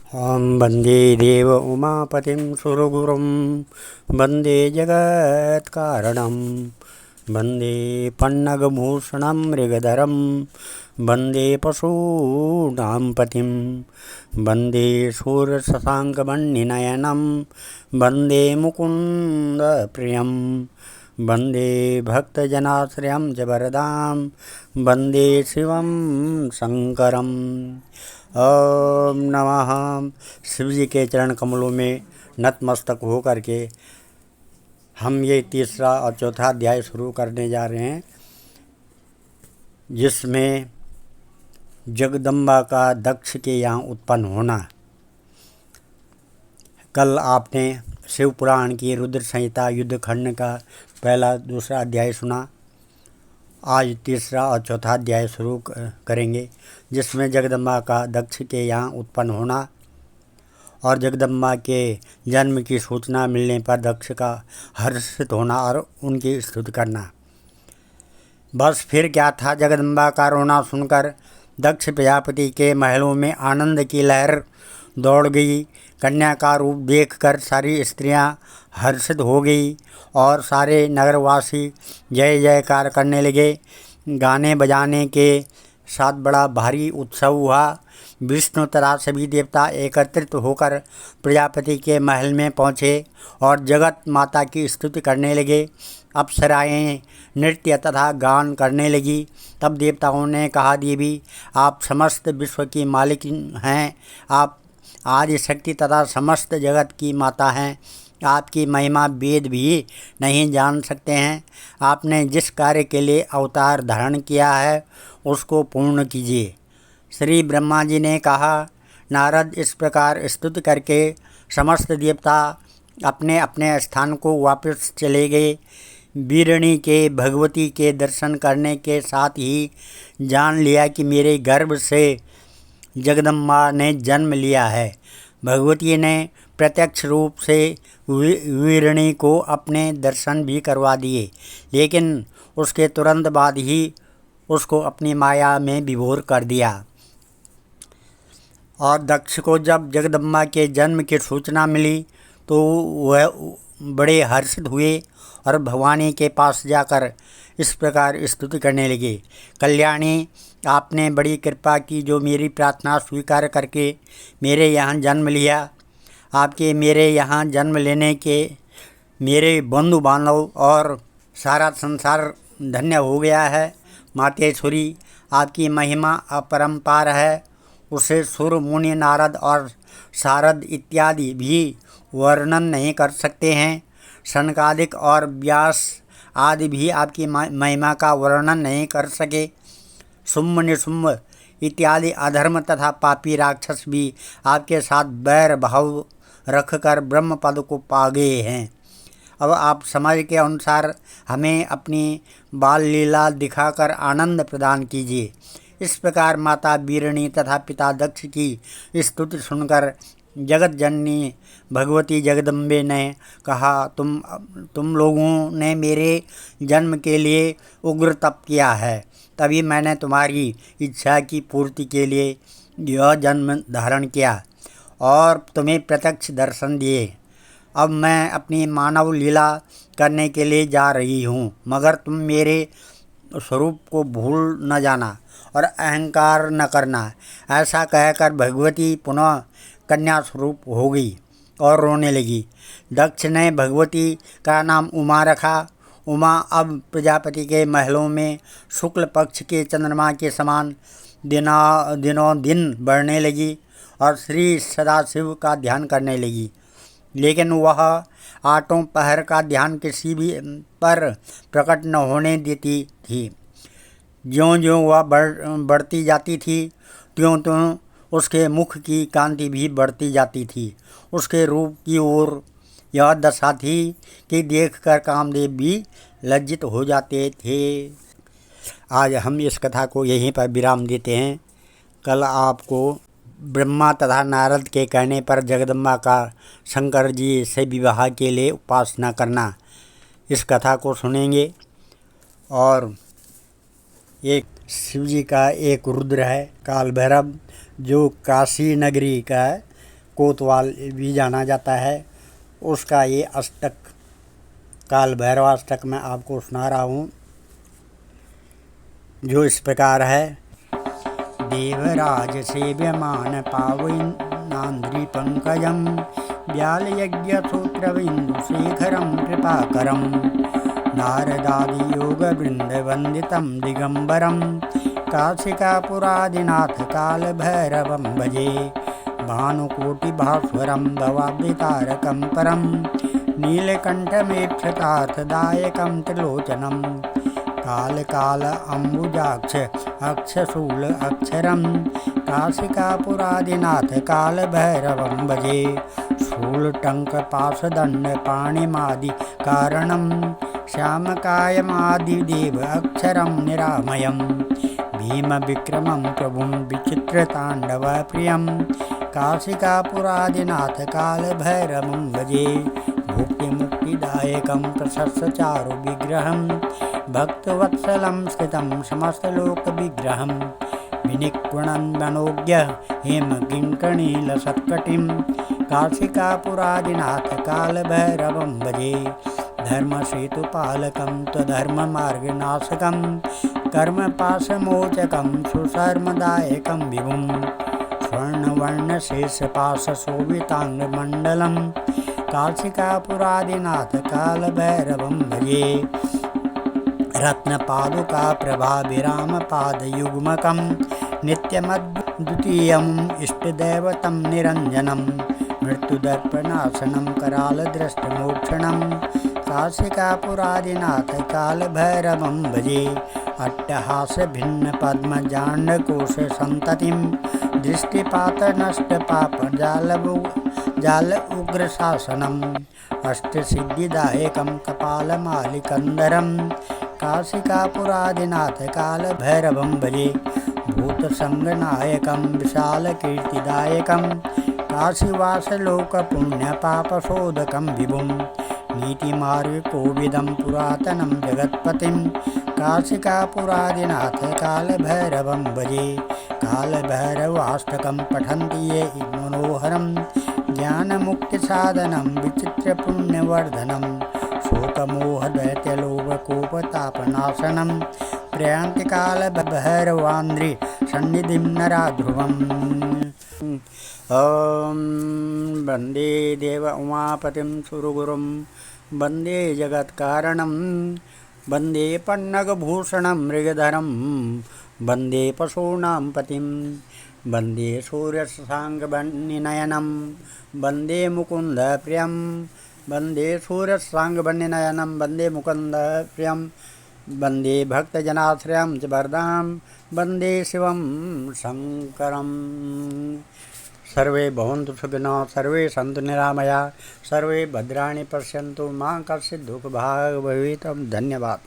ॐ वन्दे देव उमापतिं सुरगुरुं वन्दे जगत्कारणं वन्दे पन्नगभूषणं मृगधरं वन्दे पशूनां पतिं वन्दे शूरशशाङ्कमणिनयनं वन्दे मुकुन्दप्रियं वन्दे भक्तजनाश्रयं च वरदां वन्दे शिवं शङ्करम्। ओम नमः। शिव जी के चरण कमलों में नतमस्तक होकर के हम ये तीसरा और चौथा अध्याय शुरू करने जा रहे हैं, जिसमें जगदम्बा का दक्ष के यहाँ उत्पन्न होना। कल आपने शिव पुराण की रुद्र संहिता युद्ध खंड का पहला दूसरा अध्याय सुना। आज तीसरा और चौथा अध्याय शुरू करेंगे, जिसमें जगदम्बा का दक्ष के यहाँ उत्पन्न होना और जगदम्बा के जन्म की सूचना मिलने पर दक्ष का हर्षित होना और उनकी स्तुति करना। बस फिर क्या था, जगदम्बा का रोना सुनकर दक्ष प्रजापति के महलों में आनंद की लहर दौड़ गई। कन्या का रूप देखकर सारी स्त्रियां हर्षित हो गई और सारे नगरवासी जय जयकार करने लगे। गाने बजाने के साथ बड़ा भारी उत्सव हुआ। विष्णु तथा सभी देवता एकत्रित होकर प्रजापति के महल में पहुँचे और जगत माता की स्तुति करने लगे। अप्सराएं नृत्य तथा गान करने लगी। तब देवताओं ने कहा, देवी आप समस्त विश्व की मालिक हैं, आप आदि शक्ति तथा समस्त जगत की माता हैं। आपकी महिमा वेद भी नहीं जान सकते हैं। आपने जिस कार्य के लिए अवतार धारण किया है उसको पूर्ण कीजिए। श्री ब्रह्मा जी ने कहा। नारद इस प्रकार स्तुति करके समस्त देवता अपने अपने स्थान को वापस चले गए। बीरणी के भगवती के दर्शन करने के साथ ही जान लिया कि मेरे गर्भ से जगदम्बा ने जन्म लिया है। भगवती ने प्रत्यक्ष रूप से वीरणी को अपने दर्शन भी करवा दिए, लेकिन उसके तुरंत बाद ही उसको अपनी माया में विभोर कर दिया। और दक्ष को जब जगदम्बा के जन्म की सूचना मिली तो वह बड़े हर्षित हुए और भवानी के पास जाकर इस प्रकार स्तुति करने लगे। कल्याणी, आपने बड़ी कृपा की जो मेरी प्रार्थना स्वीकार करके मेरे यहाँ जन्म लिया। आपके मेरे यहाँ जन्म लेने के मेरे बंधु बांधव और सारा संसार धन्य हो गया है। मातेश्वरी, आपकी महिमा अपरंपार है, उसे सुर मुनि नारद और सारद इत्यादि भी वर्णन नहीं कर सकते हैं। सनकादिक और व्यास आदि भी आपकी महिमा का वर्णन नहीं कर सके। शुम्भ निशुम्भ इत्यादि अधर्म तथा पापी राक्षस भी आपके साथ बैर भाव रखकर ब्रह्म पद को पा गए हैं। अब आप समझ के अनुसार हमें अपनी बाल लीला दिखाकर आनंद प्रदान कीजिए। इस प्रकार माता बीरणी तथा पिता दक्ष की स्तुति सुनकर जगत जननी भगवती जगदम्बे ने कहा, तुम लोगों ने मेरे जन्म के लिए उग्र तप किया है, तभी मैंने तुम्हारी इच्छा की पूर्ति के लिए यह जन्म धारण किया और तुम्हें प्रत्यक्ष दर्शन दिए। अब मैं अपनी मानव लीला करने के लिए जा रही हूँ, मगर तुम मेरे स्वरूप को भूल न जाना और अहंकार न करना। ऐसा कहकर भगवती पुनः कन्या स्वरूप हो गई और रोने लगी। दक्ष ने भगवती का नाम उमा रखा। उमा अब प्रजापति के महलों में शुक्ल पक्ष के चंद्रमा के समान दिनों दिन बढ़ने लगी और श्री सदाशिव का ध्यान करने लगी। लेकिन वह आठों पहर का ध्यान किसी भी पर प्रकट न होने देती थी। ज्यों ज्यों वह बढ़ती जाती थी, त्यों त्यों उसके मुख की कांति भी बढ़ती जाती थी। उसके रूप की ओर यह दशा थी कि देखकर कामदेव भी लज्जित हो जाते थे। आज हम इस कथा को यहीं पर विराम देते हैं। कल आपको ब्रह्मा तथा नारद के कहने पर जगदम्बा का शंकर जी से विवाह के लिए उपासना करना, इस कथा को सुनेंगे। और एक शिव जी का एक रुद्र है काल भैरव, जो काशी नगरी का कोतवाल भी जाना जाता है, उसका ये अष्टक काल भैरवाष्टक मैं आपको सुना रहा हूँ, जो इस प्रकार है। देवराज सेव्यमान पावनान्द्रि पंकजम व्याल यज्ञ सूत्रबिंदु शेखरम कृपाकरम नारदादि योग वृंद वंदितम दिगंबरम काशिकापुरादिनाथ काल भैरवम भजे भानुकोटि भास्वरम भवाब्दितारकं परम नीलकंठमेक्षतार्थदायकं त्रिलोचनम काल काल अम्बुजाक्ष अक्षशूल अक्षरम काशिकापुरादिनाथ काल भैरवं भजे शूलटंक पाशदंड पाणिमादि कारणम श्यामकायमादिदेव अक्षरं निरामयम् भीम विक्रमं प्रभुं विचित्रताण्डवप्रियं काशिकापुरादिनाथ कालभैरवं भजे भुक्तिमुक्तिदायकं प्रशस्यचारु विग्रहं भक्तवत्सलं स्थितं समस्तलोकविग्रहं विनिक्वणन्वनोज्ञ हेमकिङ्कणीलसत्कटिं काशिकापुरादिनाथ कालभैरवं भजे धर्मसेतुपालकं त्वधर्ममार्गनाशकं कर्मपाशमोचकं सुशर्मदायकं विभुं स्वर्णवर्णशेषपाशशोभिताङ्गमण्डलं काशिकापुरादिनाथ कालभैरवं भजे रत्नपादुकाप्रभाभिरामपादयुग्मकं नित्यमद्वितीयम् इष्टदैवतं निरञ्जनं मृत्युदर्पणासनं करालदृष्टमोक्षणं काशिकापुरादिनाथ कालभैरवं भजे अट्टहासभिन्नपद्मजाण्डकोशसन्ततिं दृष्टिपातनष्टपापजाल उग्रशासनम् अष्टसिद्धिदायकं कपालमालिकन्धरं काशिकापुरादिनाथ कालभैरवं भजे भूतसङ्गनायकं विशालकीर्तिदायकं काशीवासलोकपुण्यपापशोधकं विभुं नीतिमार्गकोविदं पुरातनं जगत्पतिं काशिकापुरादिनाथ कालभैरवं भजे कालभैरवाष्टकं पठन्ति ये मनोहरं ज्ञानमुक्तिसाधनं विचित्रपुण्यवर्धनं शोकमोहदैत्यलोभकोपतापनाशनं प्रयान्ति कालभैरवान्द्रि सन्निधिं नराध्रुवम्। ॐ वन्दे देव उमापतिं सुरगुरुं वन्दे जगत्कारणं वन्दे पन्नगभूषणं मृगधरं वन्दे पशूनां पतिं वन्दे सूर्यशशाङ्कवर्णिनयनं वन्दे मुकुन्दप्रियं वन्दे सूर्यशशाङ्कवर्णिनयनं वन्दे मुकुन्दप्रियं वन्दे भक्तजनाश्रयं च वरदां वन्दे शिवं शङ्करम्। सर्वे भवन्तु सुखिनः, सर्वे सन्तु निरामया, सर्वे भद्राणि पश्यन्तु, मा कश्चित् दुःखभाग् भवेत्। धन्यवाद।